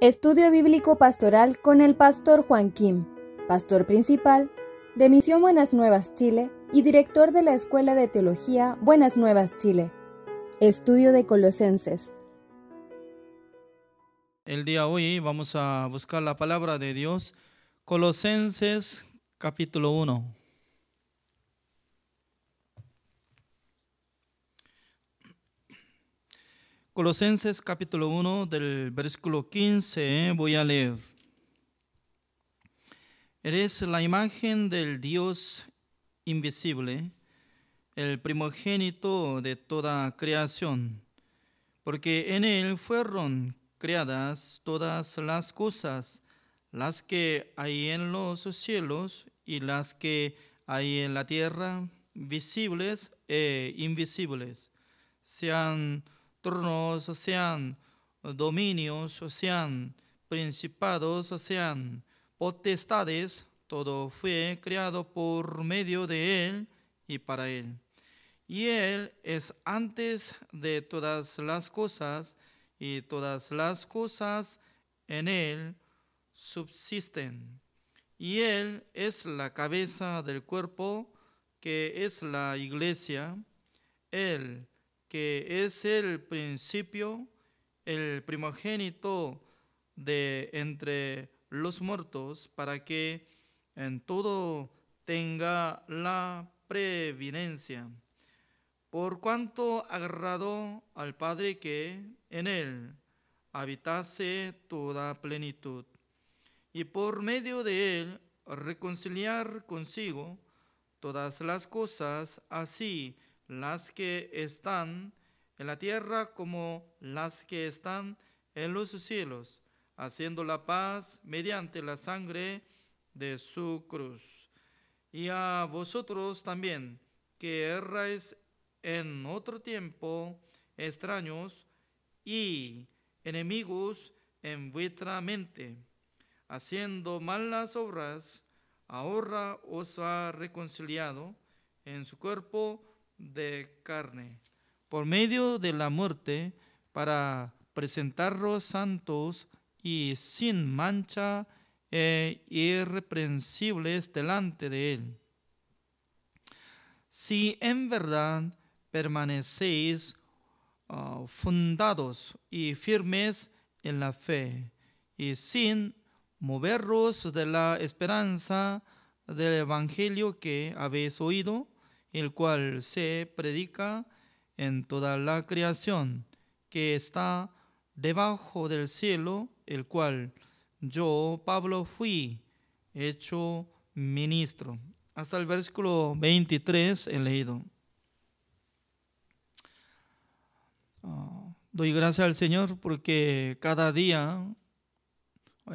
Estudio Bíblico Pastoral con el Pastor Juan Kim, Pastor Principal de Misión Buenas Nuevas Chile y Director de la Escuela de Teología Buenas Nuevas Chile. Estudio de Colosenses. El día de hoy vamos a buscar la palabra de Dios, Colosenses capítulo 1. Colosenses capítulo 1 del versículo 15 voy a leer. Eres la imagen del Dios invisible, el primogénito de toda creación, porque en Él fueron creadas todas las cosas, las que hay en los cielos y las que hay en la tierra, visibles e invisibles, sean tronos, sean dominios, sean principados, sean potestades, todo fue creado por medio de Él y para Él. Y Él es antes de todas las cosas, y todas las cosas en Él subsisten. Y Él es la cabeza del cuerpo, que es la iglesia, Él que es el principio, el primogénito de entre los muertos, para que en todo tenga la preeminencia. Por cuanto agradó al Padre que en Él habitase toda plenitud, y por medio de Él reconciliar consigo todas las cosas, así las que están en la tierra como las que están en los cielos, haciendo la paz mediante la sangre de su cruz. Y a vosotros también, que erráis en otro tiempo, extraños y enemigos en vuestra mente, haciendo malas obras, ahora os ha reconciliado en su cuerpo de carne, por medio de la muerte, para presentaros santos y sin mancha e irreprensibles delante de Él. Si en verdad permanecéis fundados y firmes en la fe, y sin moveros de la esperanza del Evangelio que habéis oído, el cual se predica en toda la creación que está debajo del cielo, el cual yo, Pablo, fui hecho ministro. Hasta el versículo 23 he leído. Doy gracias al Señor porque cada día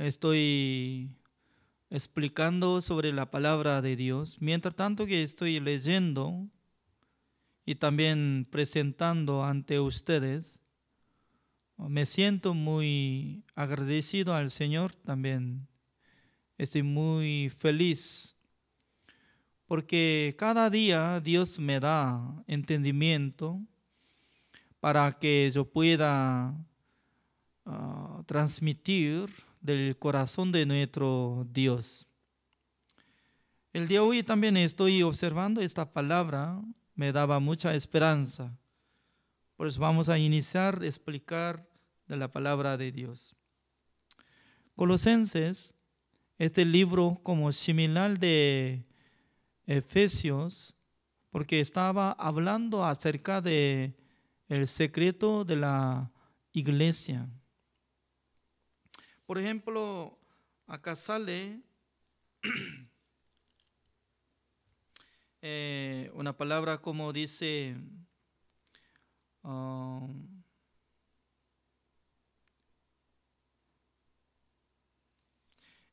estoy explicando sobre la palabra de Dios. Mientras tanto que estoy leyendo y también presentando ante ustedes, me siento muy agradecido al Señor también. Estoy muy feliz porque cada día Dios me da entendimiento para que yo pueda transmitir del corazón de nuestro Dios. El día de hoy también estoy observando esta palabra, me daba mucha esperanza. Por eso vamos a iniciar a explicar de la palabra de Dios. Colosenses, este libro como similar de Efesios, porque estaba hablando acerca de el secreto de la iglesia. Por ejemplo, acá sale una palabra como dice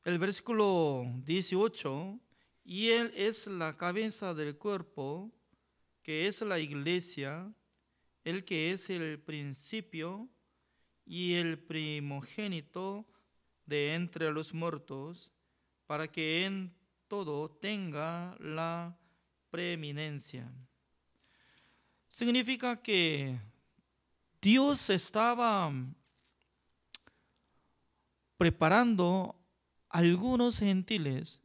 el versículo 18, y Él es la cabeza del cuerpo, que es la iglesia, el que es el principio y el primogénito de entre los muertos, para que en todo tenga la preeminencia. Significa que Dios estaba preparando a algunos gentiles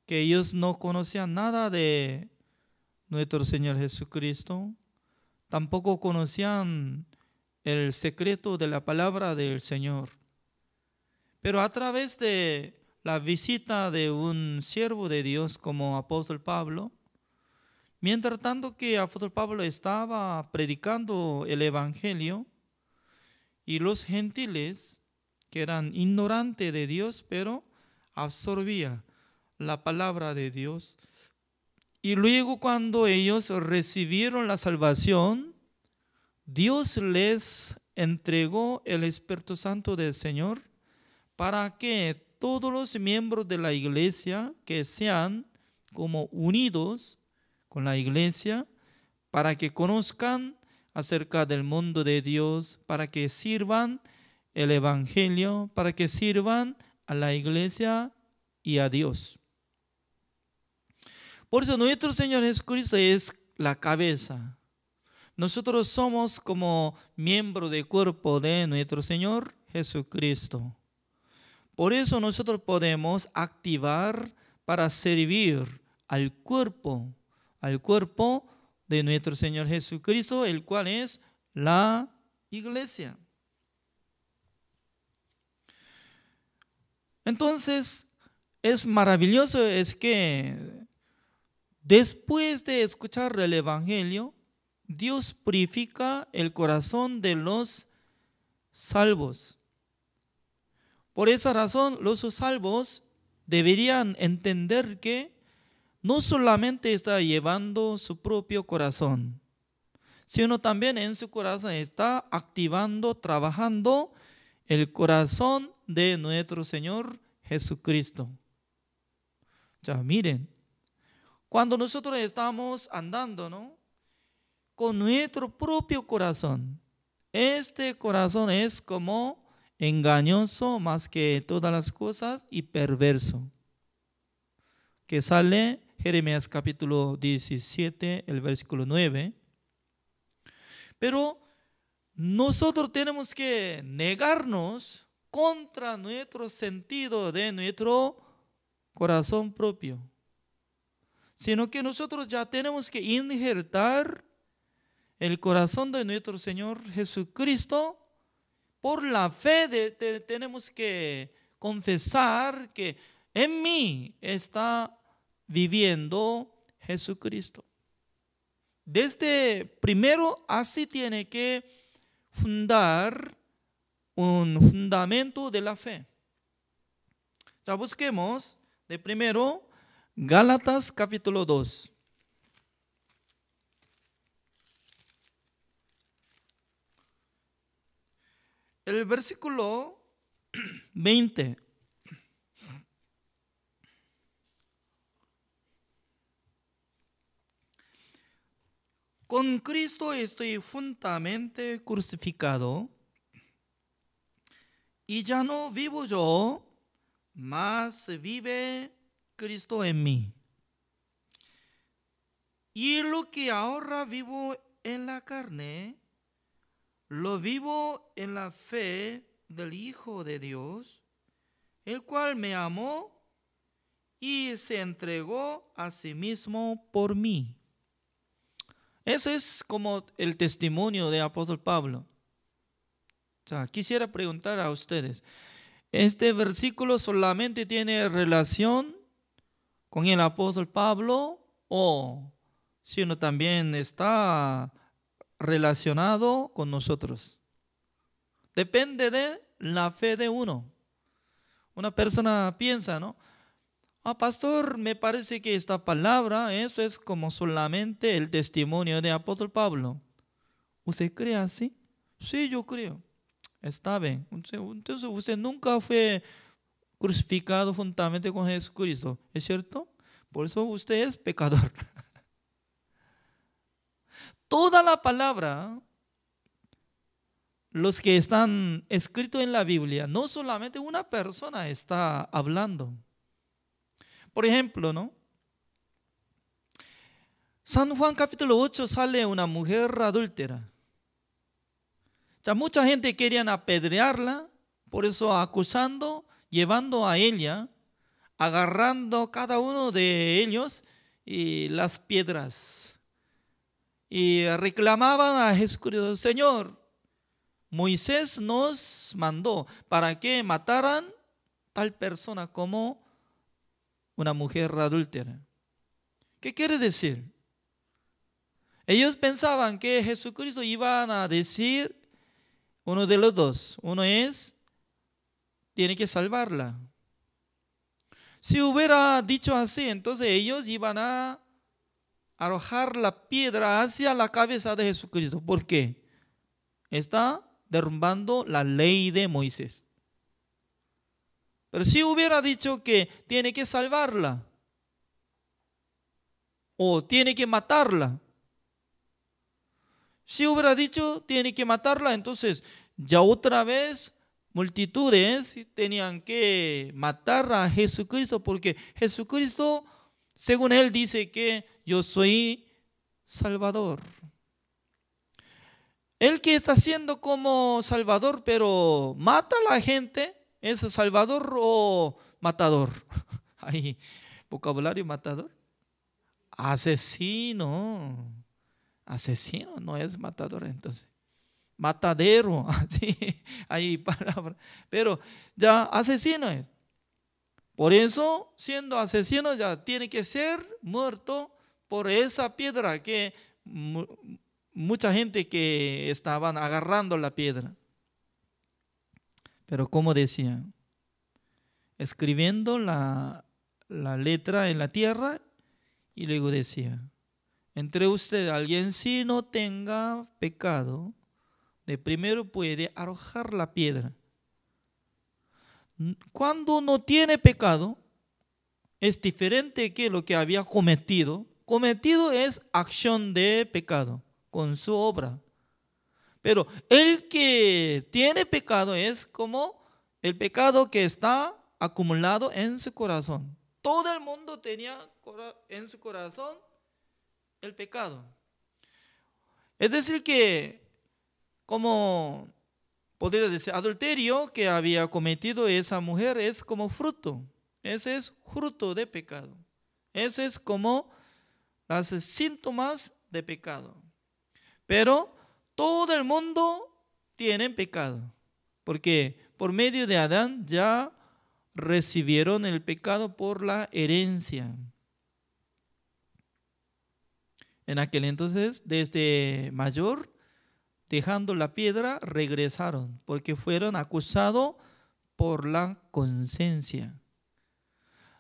que ellos no conocían nada de nuestro Señor Jesucristo, tampoco conocían el secreto de la palabra del Señor. Pero a través de la visita de un siervo de Dios como apóstol Pablo, mientras tanto que apóstol Pablo estaba predicando el evangelio, y los gentiles que eran ignorantes de Dios, pero absorbían la palabra de Dios. Y luego cuando ellos recibieron la salvación, Dios les entregó el Espíritu Santo del Señor para que todos los miembros de la iglesia que sean como unidos con la iglesia, para que conozcan acerca del mundo de Dios, para que sirvan el evangelio, para que sirvan a la iglesia y a Dios. Por eso nuestro Señor Jesucristo es la cabeza. Nosotros somos como miembro del cuerpo de nuestro Señor Jesucristo. Por eso nosotros podemos activar para servir al cuerpo de nuestro Señor Jesucristo, el cual es la iglesia. Entonces, es maravilloso es que después de escuchar el evangelio, Dios purifica el corazón de los salvos. Por esa razón, los salvos deberían entender que no solamente está llevando su propio corazón, sino también en su corazón está activando, trabajando el corazón de nuestro Señor Jesucristo. Ya miren, cuando nosotros estamos andando, ¿no?, con nuestro propio corazón, este corazón es como engañoso más que todas las cosas y perverso, que sale Jeremías capítulo 17, el versículo 9. Pero nosotros tenemos que negarnos contra nuestro sentido de nuestro corazón propio, sino que nosotros ya tenemos que injertar el corazón de nuestro Señor Jesucristo. Por la fe tenemos que confesar que en mí está viviendo Jesucristo. Desde primero así tiene que fundar un fundamento de la fe. Ya busquemos de primero Gálatas capítulo 2. El versículo 20. Con Cristo estoy juntamente crucificado, y ya no vivo yo, mas vive Cristo en mí. Y lo que ahora vivo en la carne, lo vivo en la fe del Hijo de Dios, el cual me amó y se entregó a sí mismo por mí. Ese es como el testimonio de apóstol Pablo. O sea, quisiera preguntar a ustedes, ¿este versículo solamente tiene relación con el apóstol Pablo o sino también está relacionado con nosotros? Depende de la fe de uno. Una persona piensa, ¿no? Pastor, me parece que esta palabra, eso es como solamente el testimonio de apóstol Pablo. ¿Usted cree así? Sí, yo creo. Está bien. Entonces usted nunca fue crucificado juntamente con Jesucristo, ¿es cierto? Por eso usted es pecador. Toda la palabra, los que están escritos en la Biblia, no solamente una persona está hablando. Por ejemplo, ¿no? San Juan capítulo 8 sale una mujer adúltera. Ya mucha gente quería apedrearla, por eso acusando llevando a ella, agarrando cada uno de ellos y las piedras. Y reclamaban a Jesucristo: Señor, Moisés nos mandó para que mataran tal persona como una mujer adúltera. ¿Qué quiere decir? Ellos pensaban que Jesucristo iba a decir uno de los dos. Uno es, tiene que salvarla. Si hubiera dicho así, entonces ellos iban a arrojar la piedra hacia la cabeza de Jesucristo. ¿Por qué? Está derrumbando la ley de Moisés. Pero si hubiera dicho que tiene que salvarla o tiene que matarla, si hubiera dicho tiene que matarla, entonces ya otra vez multitudes tenían que matar a Jesucristo, porque Jesucristo, según él, dice que yo soy Salvador. El que está siendo como Salvador, pero mata a la gente, ¿es Salvador o matador? Hay vocabulario matador. Asesino. Asesino no es matador, entonces. Matadero, así hay palabra. Pero ya asesino es. Por eso, siendo asesino, ya tiene que ser muerto por esa piedra que mucha gente que estaban agarrando la piedra. Pero como decía, escribiendo la letra en la tierra, y luego decía: entre ustedes alguien si no tenga pecado, de primero puede arrojar la piedra. Cuando no tiene pecado, es diferente que lo que había cometido. Cometido es acción de pecado con su obra. Pero el que tiene pecado es como el pecado que está acumulado en su corazón. Todo el mundo tenía en su corazón el pecado. Es decir que, como podría decir, adulterio que había cometido esa mujer es como fruto. Ese es fruto de pecado. Ese es como los síntomas de pecado. Pero todo el mundo tiene pecado, porque por medio de Adán ya recibieron el pecado por la herencia. En aquel entonces, desde mayor, dejando la piedra, regresaron, porque fueron acusados por la conciencia.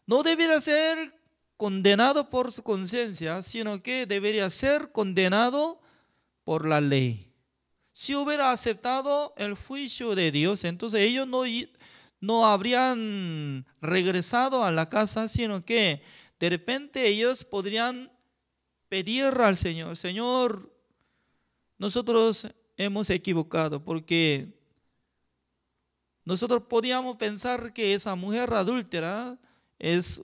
No debería ser condenado por su conciencia, sino que debería ser condenado por la ley. Si hubiera aceptado el juicio de Dios, entonces ellos no habrían regresado a la casa, sino que de repente ellos podrían pedir al Señor: Señor, nosotros hemos equivocado, porque nosotros podíamos pensar que esa mujer adúltera es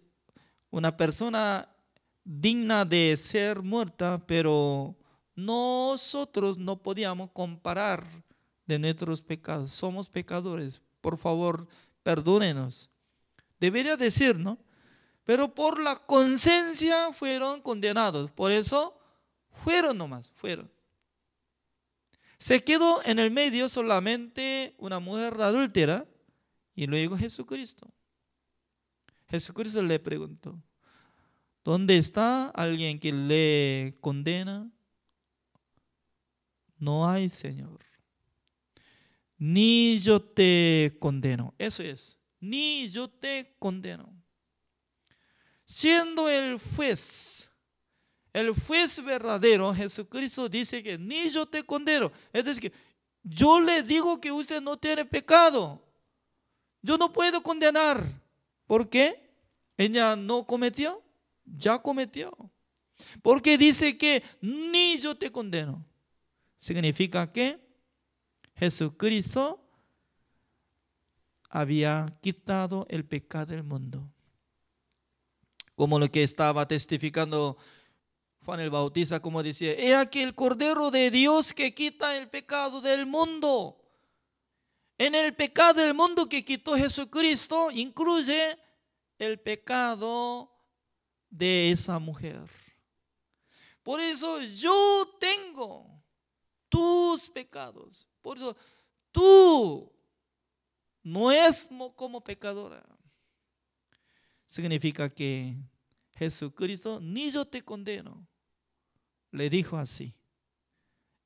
una persona digna de ser muerta, pero nosotros no podíamos comparar de nuestros pecados. Somos pecadores, por favor, perdónenos. Debería decir, ¿no? Pero por la conciencia fueron condenados. Por eso fueron nomás, fueron. Se quedó en el medio solamente una mujer adúltera y luego Jesucristo. Jesucristo le preguntó: ¿dónde está alguien que le condena? No hay, Señor. Ni yo te condeno. Eso es, ni yo te condeno. Siendo el juez verdadero, Jesucristo dice que ni yo te condeno. Es decir, que yo le digo que usted no tiene pecado. Yo no puedo condenar. ¿Por qué? Ella no cometió, ya cometió. Porque dice que ni yo te condeno. Significa que Jesucristo había quitado el pecado del mundo. Como lo que estaba testificando Juan el Bautista, como decía: he aquí el Cordero de Dios que quita el pecado del mundo. En el pecado del mundo que quitó Jesucristo incluye el pecado de esa mujer. Por eso yo tengo tus pecados. Por eso tú no es como pecadora. Significa que Jesucristo, ni yo te condeno, le dijo así.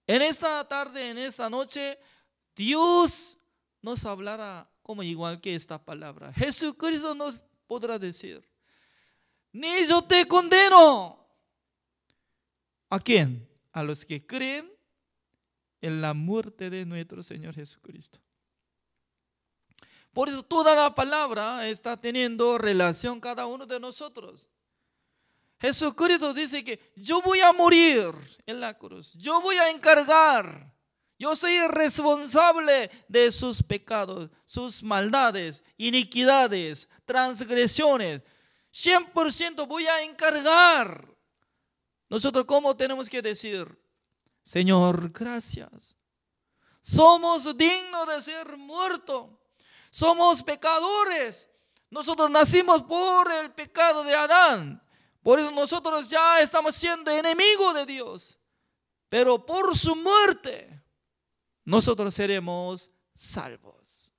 En esta tarde, en esta noche, Dios nos hablará como igual que esta palabra. Jesucristo nos podrá decir, ni yo te condeno. ¿A quién? A los que creen en la muerte de nuestro Señor Jesucristo. Por eso toda la palabra está teniendo relación cada uno de nosotros. Jesucristo dice que yo voy a morir en la cruz. Yo voy a encargar. Yo soy responsable de sus pecados, sus maldades, iniquidades, transgresiones. 100% voy a encargar. Nosotros, ¿cómo tenemos que decir? Señor, gracias. Somos dignos de ser muertos. Somos pecadores. Nosotros nacimos por el pecado de Adán. Por eso nosotros ya estamos siendo enemigos de Dios. Pero por su muerte, nosotros seremos salvos.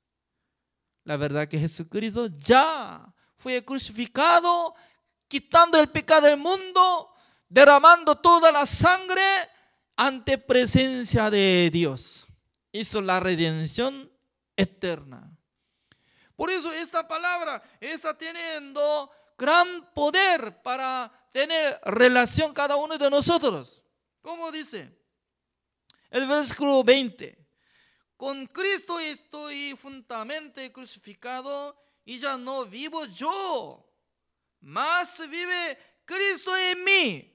La verdad que Jesucristo ya fue crucificado, quitando el pecado del mundo, derramando toda la sangre ante presencia de Dios. Hizo la redención eterna. Por eso esta palabra está teniendo gran poder para tener relación cada uno de nosotros. ¿Cómo dice? El versículo 20. Con Cristo estoy juntamente crucificado y ya no vivo yo, mas vive Cristo en mí.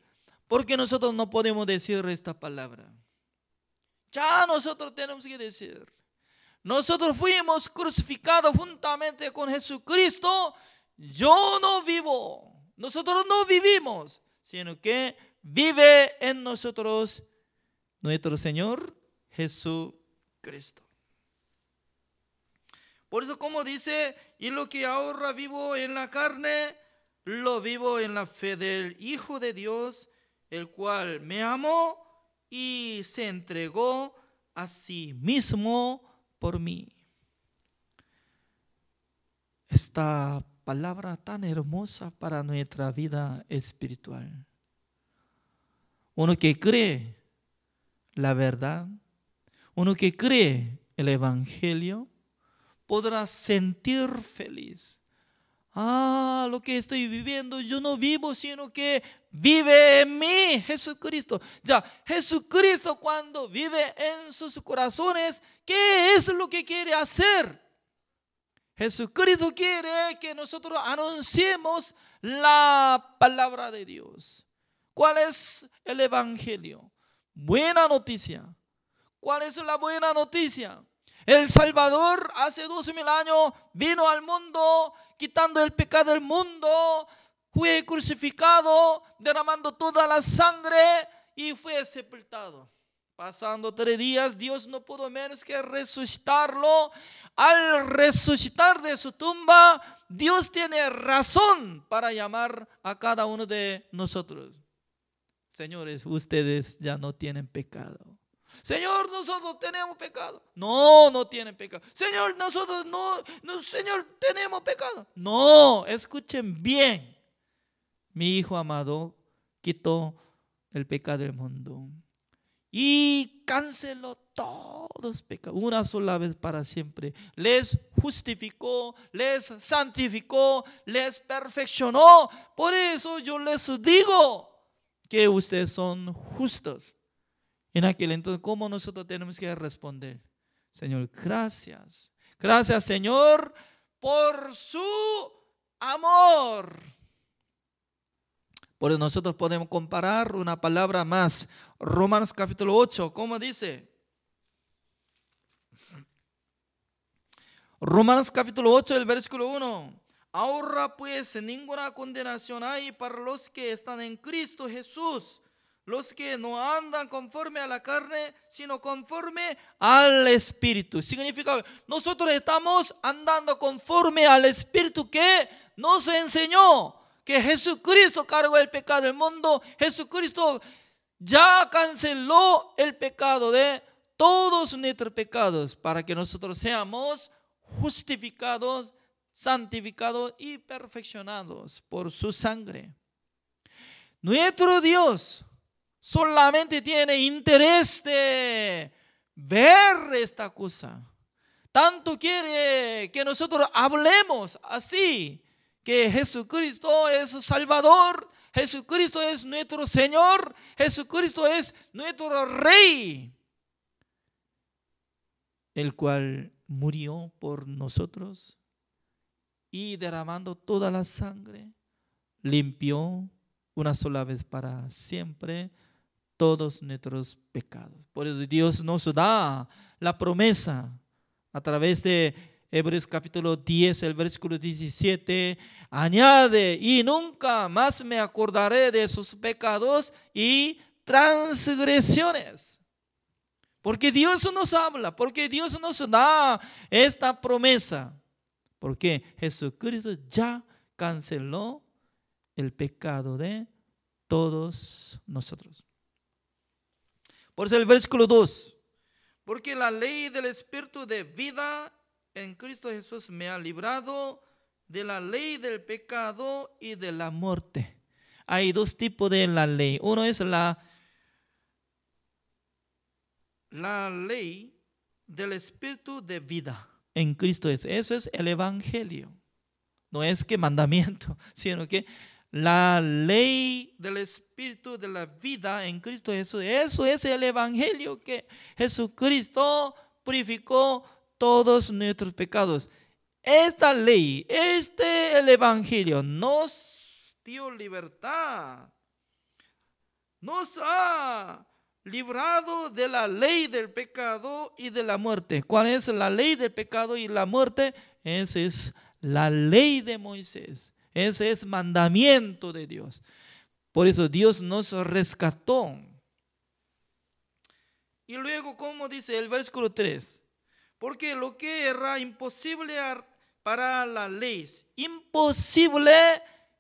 Porque nosotros no podemos decir esta palabra. Ya nosotros tenemos que decir. Nosotros fuimos crucificados juntamente con Jesucristo. Yo no vivo. Nosotros no vivimos, sino que vive en nosotros nuestro Señor Jesucristo. Por eso, como dice, y lo que ahora vivo en la carne, lo vivo en la fe del Hijo de Dios, el cual me amó y se entregó a sí mismo por mí. Esta palabra tan hermosa para nuestra vida espiritual. Uno que cree la verdad, uno que cree el Evangelio, podrá sentir feliz. Lo que estoy viviendo, yo no vivo, sino que vive en mí Jesucristo. Ya, Jesucristo cuando vive en sus corazones, ¿qué es lo que quiere hacer? Jesucristo quiere que nosotros anunciemos la palabra de Dios. ¿Cuál es el Evangelio? Buena noticia. ¿Cuál es la buena noticia? El Salvador hace 2000 años vino al mundo quitando el pecado del mundo, fue crucificado, derramando toda la sangre y fue sepultado. Pasando 3 días, Dios no pudo menos que resucitarlo. Al resucitar de su tumba, Dios tiene razón para llamar a cada uno de nosotros. Señores, ustedes ya no tienen pecado. Señor, nosotros tenemos pecado. No, no tienen pecado. Señor, nosotros no, Señor, tenemos pecado. No, escuchen bien. Mi Hijo amado quitó el pecado del mundo y canceló todos los pecados una sola vez para siempre. Les justificó, les santificó, les perfeccionó. Por eso yo les digo que ustedes son justos. En aquel entonces, ¿cómo nosotros tenemos que responder? Señor, gracias. Gracias, Señor, por su amor. Por eso nosotros podemos comparar una palabra más. Romanos capítulo 8, ¿cómo dice? Romanos capítulo 8, el versículo 1. Ahora pues ninguna condenación hay para los que están en Cristo Jesús, los que no andan conforme a la carne, sino conforme al Espíritu. Significa, nosotros estamos andando conforme al Espíritu que nos enseñó que Jesucristo cargó el pecado del mundo. Jesucristo ya canceló el pecado de todos nuestros pecados para que nosotros seamos justificados, santificados y perfeccionados por su sangre. Nuestro Dios solamente tiene interés de ver esta cosa. Tanto quiere que nosotros hablemos así, que Jesucristo es Salvador, Jesucristo es nuestro Señor, Jesucristo es nuestro Rey, el cual murió por nosotros y derramando toda la sangre, limpió una sola vez para siempre todos nuestros pecados. Por eso Dios nos da la promesa a través de Hebreos capítulo 10, el versículo 17, añade: y nunca más me acordaré de sus pecados y transgresiones. Porque Dios nos habla, porque Dios nos da esta promesa, porque Jesucristo ya canceló el pecado de todos nosotros. Por eso el versículo 2, porque la ley del Espíritu de vida en Cristo Jesús me ha librado de la ley del pecado y de la muerte. Hay dos tipos de la ley. Uno es la ley del Espíritu de vida en Cristo Jesús. Eso es el Evangelio. No es que mandamiento, sino que la ley del Espíritu de la vida en Cristo Jesús. Eso es el Evangelio, que Jesucristo purificó todos nuestros pecados. Esta ley, el Evangelio nos dio libertad. Nos ha librado de la ley del pecado y de la muerte. ¿Cuál es la ley del pecado y la muerte? Esa es la ley de Moisés. Ese es mandamiento de Dios. Por eso Dios nos rescató. Y luego, como dice el versículo 3, porque lo que era imposible para la ley, imposible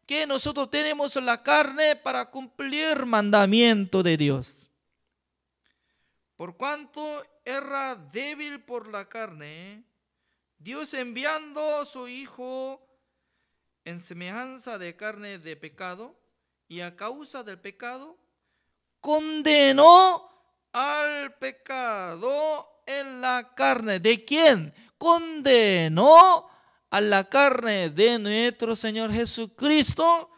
que nosotros tenemos la carne para cumplir mandamiento de Dios. Por cuanto era débil por la carne, Dios enviando a su Hijo en semejanza de carne de pecado, y a causa del pecado, condenó al pecado en la carne. ¿De quién? Condenó a la carne de nuestro Señor Jesucristo.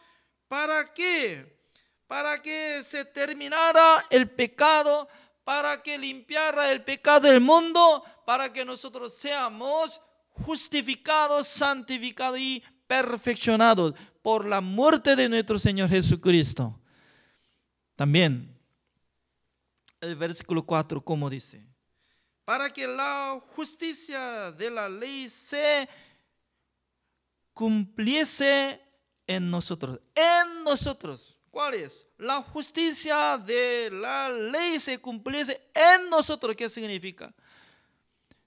¿Para qué? Para que se terminara el pecado, para que limpiara el pecado del mundo, para que nosotros seamos justificados, santificados y perfeccionados por la muerte de nuestro Señor Jesucristo. También el versículo 4, como dice: para que la justicia de la ley se cumpliese en nosotros. En nosotros. ¿Cuál es? La justicia de la ley se cumpliese en nosotros. ¿Qué significa?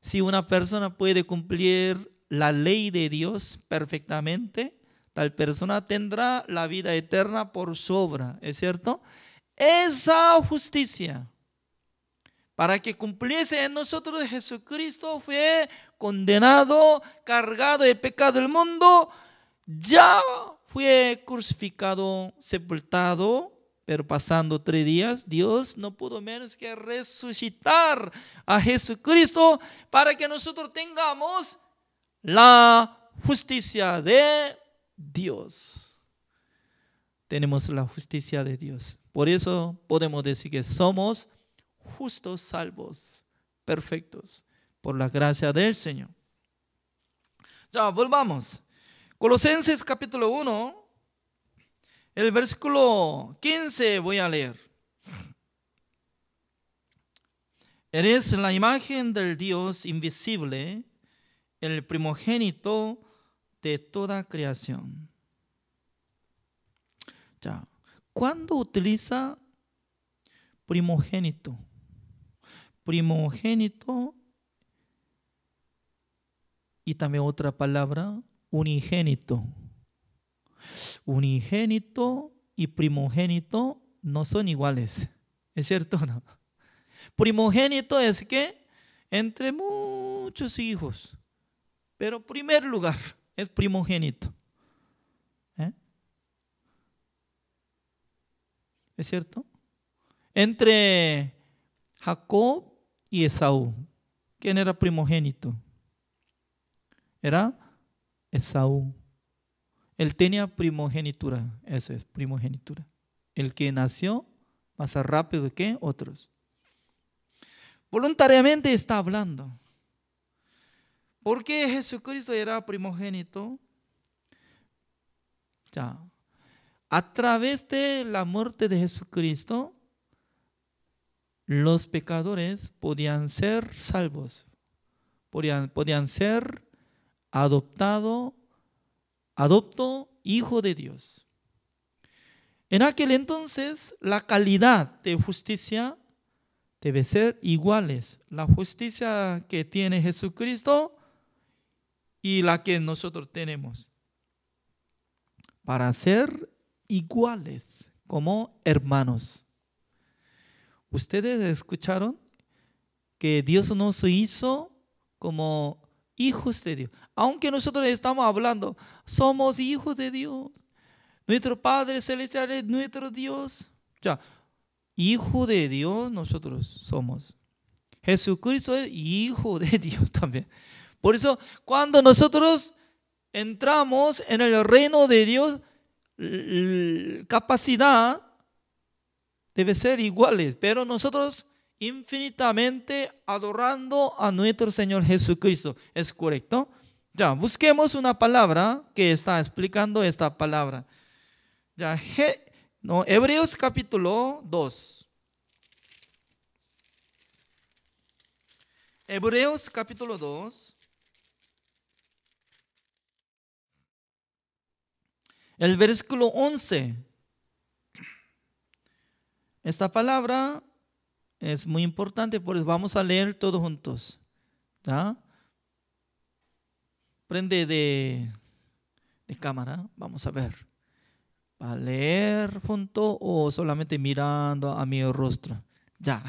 Si una persona puede cumplir la ley de Dios perfectamente, tal persona tendrá la vida eterna por su obra, ¿es cierto? Esa justicia, para que cumpliese en nosotros, Jesucristo fue condenado, cargado el pecado del mundo, ya fue crucificado, sepultado, pero pasando 3 días, Dios no pudo menos que resucitar a Jesucristo para que nosotros tengamos la justicia de Dios. Tenemos la justicia de Dios. Por eso podemos decir que somos justos, salvos, perfectos, por la gracia del Señor. Ya, volvamos. Colosenses capítulo 1, el versículo 15 voy a leer. Eres la imagen del Dios invisible, el primogénito de toda creación. Ya, ¿cuándo utiliza primogénito. Primogénito y también otra palabra, unigénito. Unigénito y primogénito no son iguales. ¿Es cierto o no? Primogénito es que entre muchos hijos, pero primer lugar es primogénito. ¿Es cierto? Entre Jacob y Esaú, ¿quién era primogénito? Era Esaú. Él tenía primogenitura, eso es primogenitura. El que nació más rápido que otros. Voluntariamente está hablando. ¿Por qué Jesucristo era primogénito? Ya. A través de la muerte de Jesucristo, los pecadores podían ser salvos, podían ser adoptado hijo de Dios. En aquel entonces la calidad de justicia debe ser iguales. La justicia que tiene Jesucristo y la que nosotros tenemos. Para ser iguales como hermanos. ¿Ustedes escucharon que Dios nos hizo como hijos de Dios? Aunque nosotros estamos hablando, somos hijos de Dios. Nuestro Padre Celestial es nuestro Dios. Ya, hijo de Dios nosotros somos. Jesucristo es hijo de Dios también. Por eso, cuando nosotros entramos en el reino de Dios, capacidad debe ser iguales, pero nosotros infinitamente adorando a nuestro Señor Jesucristo. ¿Es correcto? Ya, busquemos una palabra que está explicando esta palabra. Ya, Hebreos capítulo 2. Hebreos capítulo 2. El versículo 11. Esta palabra es muy importante, por eso vamos a leer todos juntos. ¿Ya? Prende de cámara, vamos a ver. ¿Va a leer junto o solamente mirando a mi rostro? Ya.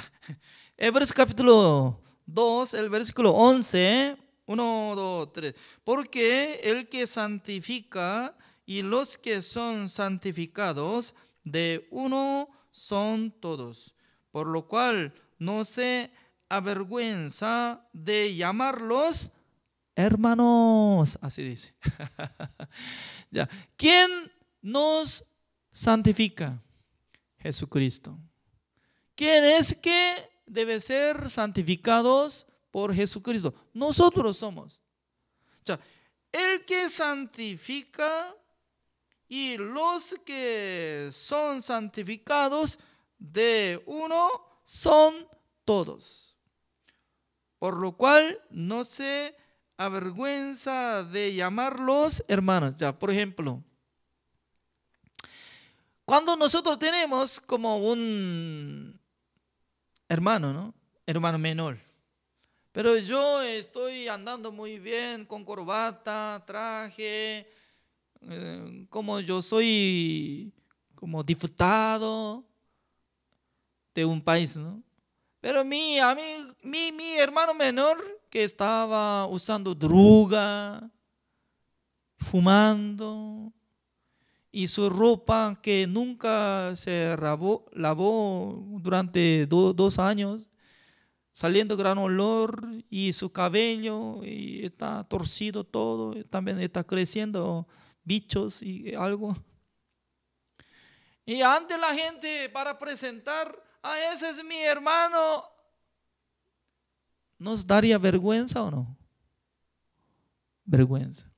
Hebreos capítulo 2, el versículo 11. 1, 2, 3. Porque el que santifica y los que son santificados de uno son todos, por lo cual no se avergüenza de llamarlos hermanos. Así dice. Ya. ¿Quién nos santifica? Jesucristo. ¿Quién es que debe ser santificados por Jesucristo? Nosotros somos. Ya. El que santifica y los que son santificados de uno son todos. Por lo cual no se avergüenza de llamarlos hermanos. Ya, por ejemplo, cuando nosotros tenemos como un hermano, ¿no? Hermano menor. Pero yo estoy andando muy bien con corbata, traje, como yo soy como diputado de un país, ¿no? Pero mi hermano menor que estaba usando droga, fumando, y su ropa que nunca se lavó durante 2 años, saliendo gran olor, y su cabello y está torcido todo, también está creciendo bichos y algo. Y ante la gente para presentar, ese es mi hermano, ¿nos daría vergüenza o no? Vergüenza.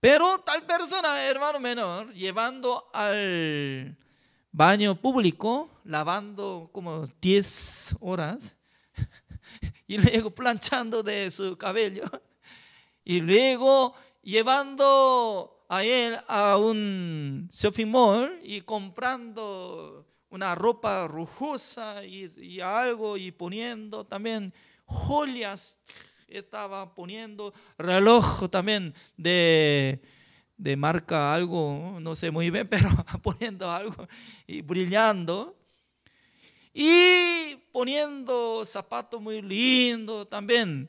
Pero tal persona, hermano menor, llevando al baño público, lavando como 10 horas, y luego planchando de su cabello, y luego llevando a él a un shopping mall y comprando una ropa lujosa y algo, y poniendo también joyas, estaba poniendo reloj también de marca algo, no sé muy bien, pero poniendo algo y brillando. Y poniendo zapatos muy lindos también.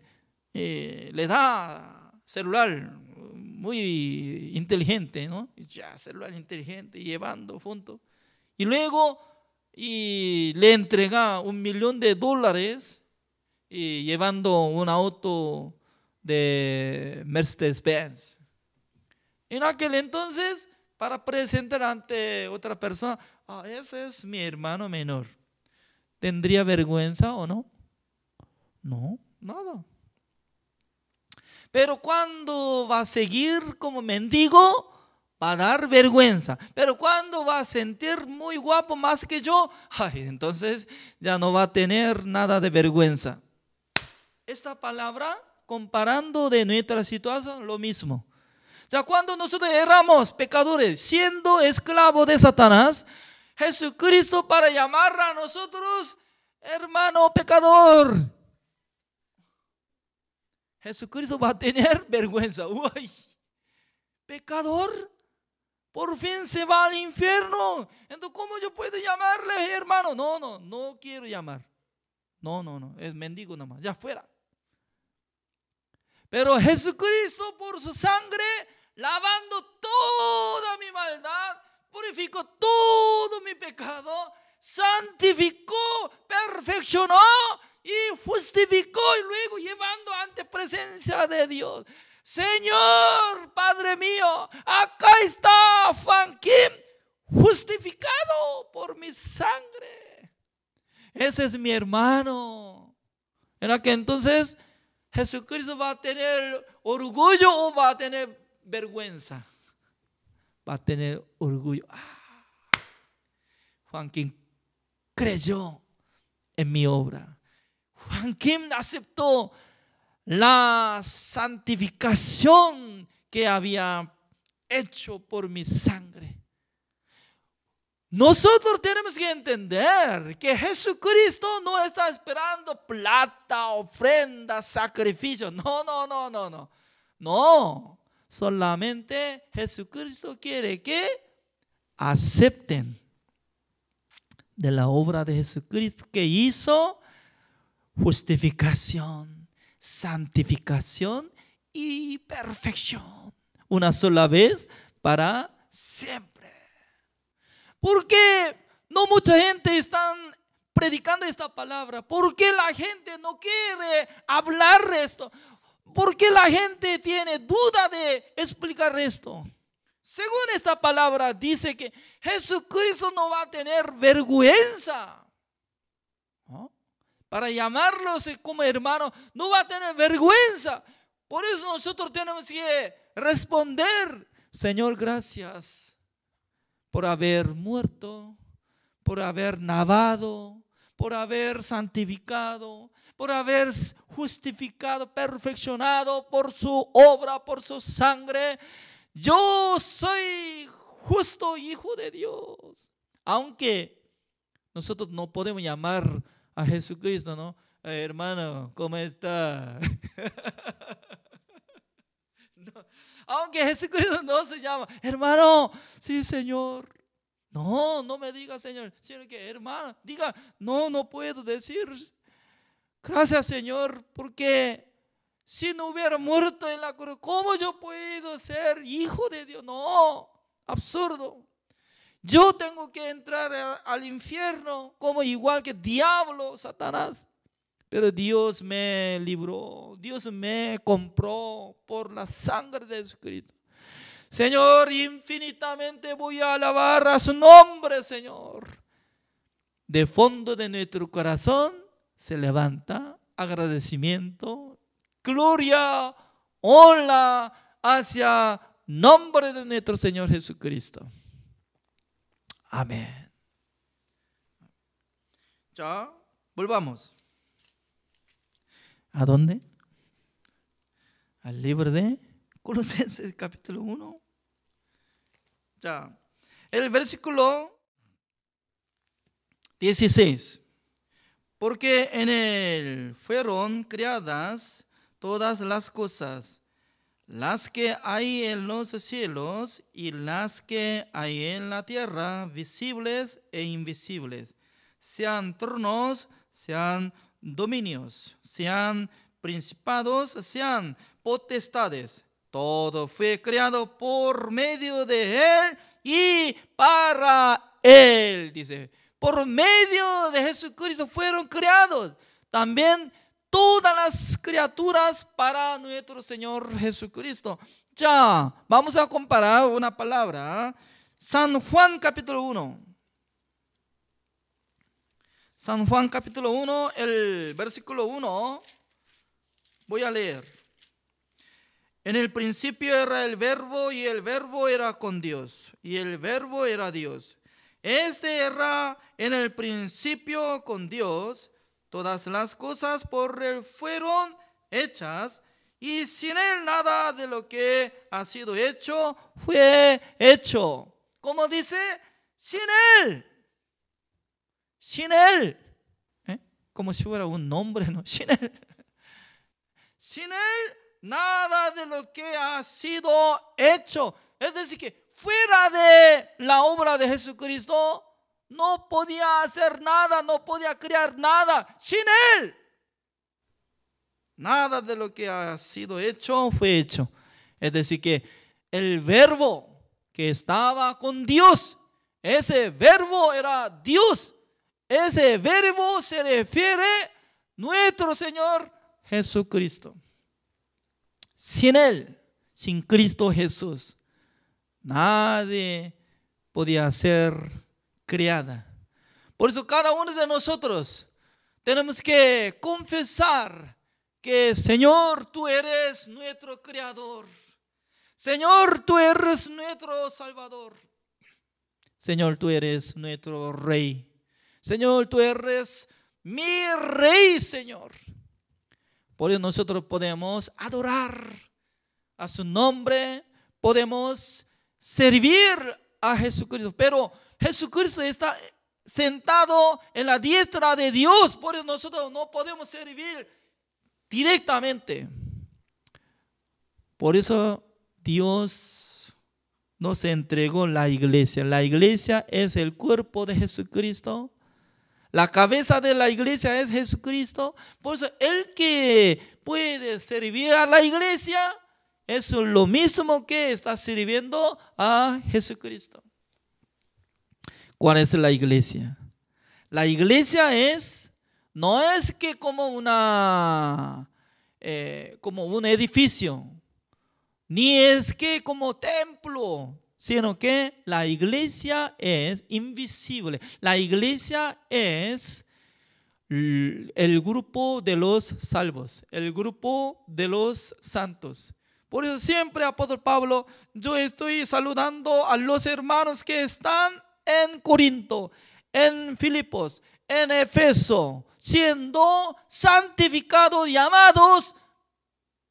Le da celular muy inteligente, ¿no? Ya, celular inteligente, llevando juntos. Y luego le entrega $1.000.000 y llevando un auto de Mercedes-Benz. En aquel entonces, para presentar ante otra persona, ese es mi hermano menor. ¿Tendría vergüenza o no? No, nada. Pero cuando va a seguir como mendigo, va a dar vergüenza. Pero cuando va a sentir muy guapo más que yo, entonces ya no va a tener nada de vergüenza. Esta palabra, comparando de nuestra situación, lo mismo. Ya cuando nosotros éramos pecadores, siendo esclavos de Satanás, Jesucristo para llamar a nosotros hermano pecador, Jesucristo va a tener vergüenza. Uy, pecador, por fin se va al infierno. Entonces, ¿cómo yo puedo llamarle hermano? No quiero llamar. No, es mendigo nomás, ya fuera. Pero Jesucristo por su sangre, lavando toda mi maldad, purificó todo mi pecado, santificó, perfeccionó y justificó, y luego llevando ante presencia de Dios. Señor, Padre mío, acá está Juan Kim, justificado por mi sangre. Ese es mi hermano. En aquel entonces, ¿Jesucristo va a tener orgullo o va a tener vergüenza? Va a tener orgullo. Juan Kim creyó en mi obra. Juan Kim aceptó la santificación que había hecho por mi sangre. Nosotros tenemos que entender que Jesucristo no está esperando plata, ofrenda, sacrificio. No, solamente Jesucristo quiere que acepten de la obra de Jesucristo que hizo justificación, santificación y perfección. Una sola vez para siempre. ¿Por qué no mucha gente está predicando esta palabra? ¿Por qué la gente no quiere hablar esto? ¿Por qué la gente tiene duda de explicar esto? Según esta palabra dice que Jesucristo no va a tener vergüenza. ¿No? Para llamarlos como hermanos, no va a tener vergüenza. Por eso nosotros tenemos que responder: Señor, gracias por haber muerto, por haber lavado, por haber santificado, por haber justificado, perfeccionado por su obra, por su sangre. Yo soy justo hijo de Dios. Aunque nosotros no podemos llamar a Jesucristo, ¿no? Hermano, ¿cómo está? No. Aunque Jesucristo no se llama hermano, sí, Señor. No me diga Señor, sino que hermano, diga, no puedo decir gracias Señor, porque si no hubiera muerto en la cruz, ¿cómo yo puedo ser hijo de Dios? No, absurdo. Yo tengo que entrar al infierno como igual que diablo, Satanás. Pero Dios me libró, Dios me compró por la sangre de Jesucristo. Señor, infinitamente voy a alabar a su nombre, Señor. De fondo de nuestro corazón se levanta agradecimiento, gloria, honra hacia nombre de nuestro Señor Jesucristo. Amén. Ya, volvamos. ¿A dónde? Al libro de Colosenses, capítulo 1. Ya, el versículo 16. Porque en él fueron creadas todas las cosas, las que hay en los cielos y las que hay en la tierra, visibles e invisibles, sean tronos, sean dominios, sean principados, sean potestades. Todo fue creado por medio de él y para él, dice. Por medio de Jesucristo fueron creados también todas las criaturas para nuestro Señor Jesucristo. Ya, vamos a comparar una palabra. San Juan capítulo 1. San Juan capítulo 1, el versículo 1. Voy a leer. En el principio era el verbo y el verbo era con Dios y el verbo era Dios. Este era en el principio con Dios. Todas las cosas por él fueron hechas y sin él nada de lo que ha sido hecho fue hecho. ¿Cómo dice? Sin él. Sin él. Como si fuera un nombre, ¿no? Sin él. Sin él nada de lo que ha sido hecho. Es decir, que fuera de la obra de Jesucristo no podía hacer nada, no podía crear nada. Sin él nada de lo que ha sido hecho fue hecho. Es decir, que el verbo que estaba con Dios, ese verbo era Dios. Ese verbo se refiere a nuestro Señor Jesucristo. Sin él, sin Cristo Jesús, nadie podía ser creada. Por eso cada uno de nosotros tenemos que confesar que Señor, tú eres nuestro creador. Señor, tú eres nuestro Salvador. Señor, tú eres nuestro Rey. Señor, tú eres mi Rey, Señor. Por eso nosotros podemos adorar a su nombre, podemos servir a Jesucristo. Pero Jesucristo está sentado en la diestra de Dios. Por eso nosotros no podemos servir directamente. Por eso Dios nos entregó la iglesia. La iglesia es el cuerpo de Jesucristo. La cabeza de la iglesia es Jesucristo. Por eso el que puede servir a la iglesia es lo mismo que está sirviendo a Jesucristo. ¿Cuál es la iglesia? La iglesia no es que como un edificio, ni es que como templo, sino que la iglesia es invisible. La iglesia es el grupo de los salvos, el grupo de los santos. Por eso siempre, apóstol Pablo, yo estoy saludando a los hermanos que están en Corinto, en Filipos, en Efeso, siendo santificados, llamados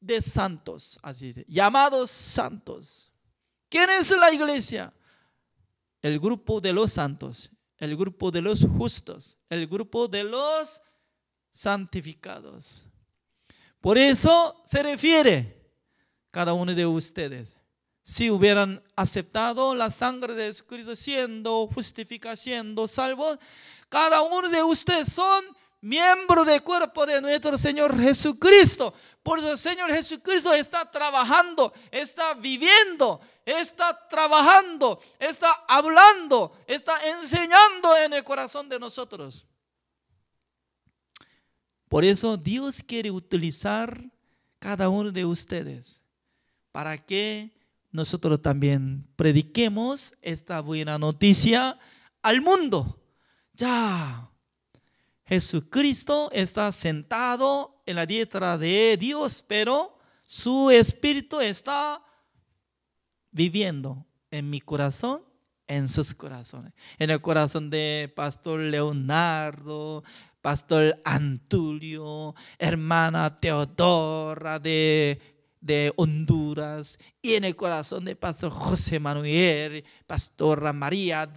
de santos. Así dice, llamados santos. ¿Quién es la iglesia? El grupo de los santos, el grupo de los justos, el grupo de los santificados. Por eso se refiere cada uno de ustedes. Si hubieran aceptado la sangre de Jesucristo, siendo justificados, siendo salvos, cada uno de ustedes son miembros del cuerpo de nuestro Señor Jesucristo. Por eso el Señor Jesucristo está trabajando, está viviendo, está trabajando, está hablando, está enseñando en el corazón de nosotros. Por eso Dios quiere utilizar cada uno de ustedes para que nosotros también prediquemos esta buena noticia al mundo. Ya Jesucristo está sentado en la diestra de Dios, pero su espíritu está viviendo en mi corazón, en sus corazones, en el corazón de Pastor Leonardo, Pastor Antulio, hermana Teodora de de Honduras, y en el corazón de Pastor José Manuel, Pastora Marta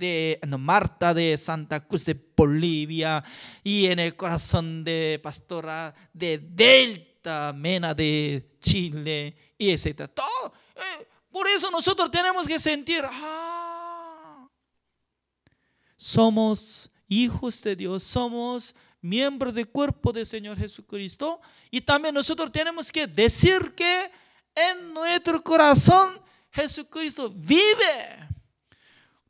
de Santa Cruz de Bolivia, y en el corazón de Pastora de Delta Mena de Chile, y etc. Todo, por eso nosotros tenemos que sentir, somos hijos de Dios, somos miembros del cuerpo del Señor Jesucristo, y también nosotros tenemos que decir que en nuestro corazón Jesucristo vive.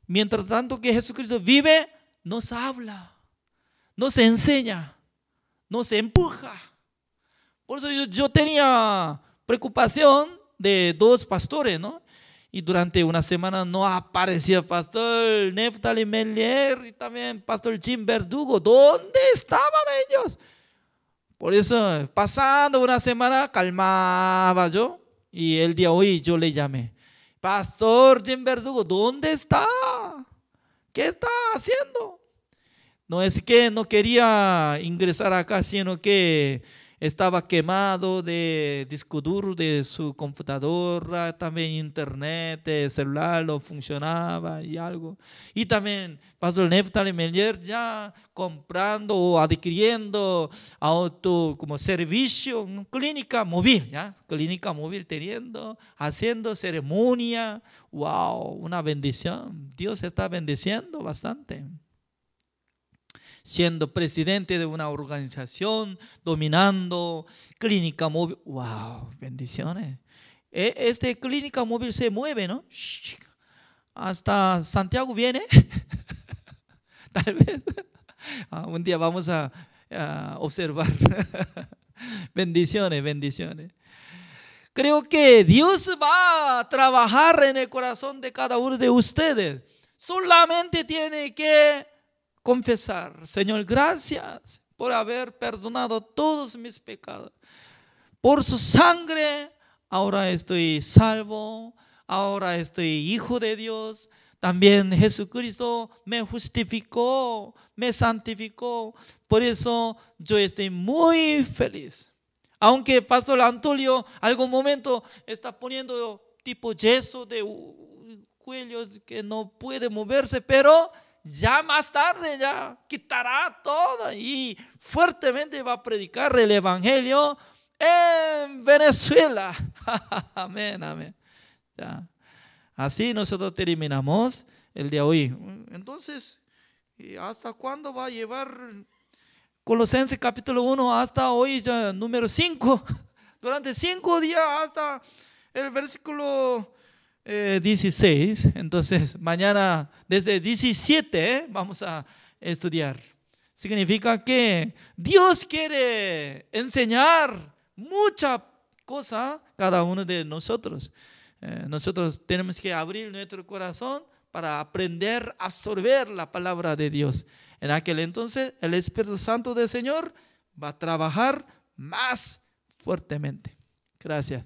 Mientras tanto que Jesucristo vive, nos habla, nos enseña, nos empuja. Por eso yo tenía preocupación de dos pastores, ¿no? Y durante una semana no aparecía Pastor Neftali Melier y también Pastor Jim Verdugo. ¿Dónde estaban ellos? Por eso, pasando una semana, calmaba yo. Y el día de hoy yo le llamé. Pastor Jim Verdugo, ¿dónde está? ¿Qué está haciendo? No es que no quería ingresar acá, sino que estaba quemado de disco duro de su computadora, también internet, de celular no funcionaba y algo. Y también Pastor Neftali Melier ya comprando o adquiriendo auto como servicio, clínica móvil, ¿ya? Clínica móvil teniendo, haciendo ceremonia. Wow, una bendición. Dios está bendiciendo bastante. Siendo presidente de una organización, dominando clínica móvil. ¡Wow! Bendiciones. Este clínica móvil se mueve, ¿no? Hasta Santiago viene. Tal vez. Un día vamos a observar. Bendiciones, bendiciones. Creo que Dios va a trabajar en el corazón de cada uno de ustedes. Solamente tiene que confesar: Señor, gracias por haber perdonado todos mis pecados. Por su sangre, ahora estoy salvo, ahora estoy hijo de Dios. También Jesucristo me justificó, me santificó. Por eso yo estoy muy feliz. Aunque Pastor Antolio algún momento está poniendo tipo yeso de cuello que no puede moverse, pero ya más tarde ya quitará todo y fuertemente va a predicar el evangelio en Venezuela. Amén, amén. Ya. Así nosotros terminamos el día de hoy. Entonces, ¿hasta cuándo va a llevar Colosenses capítulo 1 hasta hoy ya número 5? Durante 5 días hasta el versículo 16. Entonces mañana desde 17 vamos a estudiar. Significa que Dios quiere enseñar mucha cosa a cada uno de nosotros. Nosotros tenemos que abrir nuestro corazón para aprender a absorber la palabra de Dios. En aquel entonces el Espíritu Santo del Señor va a trabajar más fuertemente. Gracias.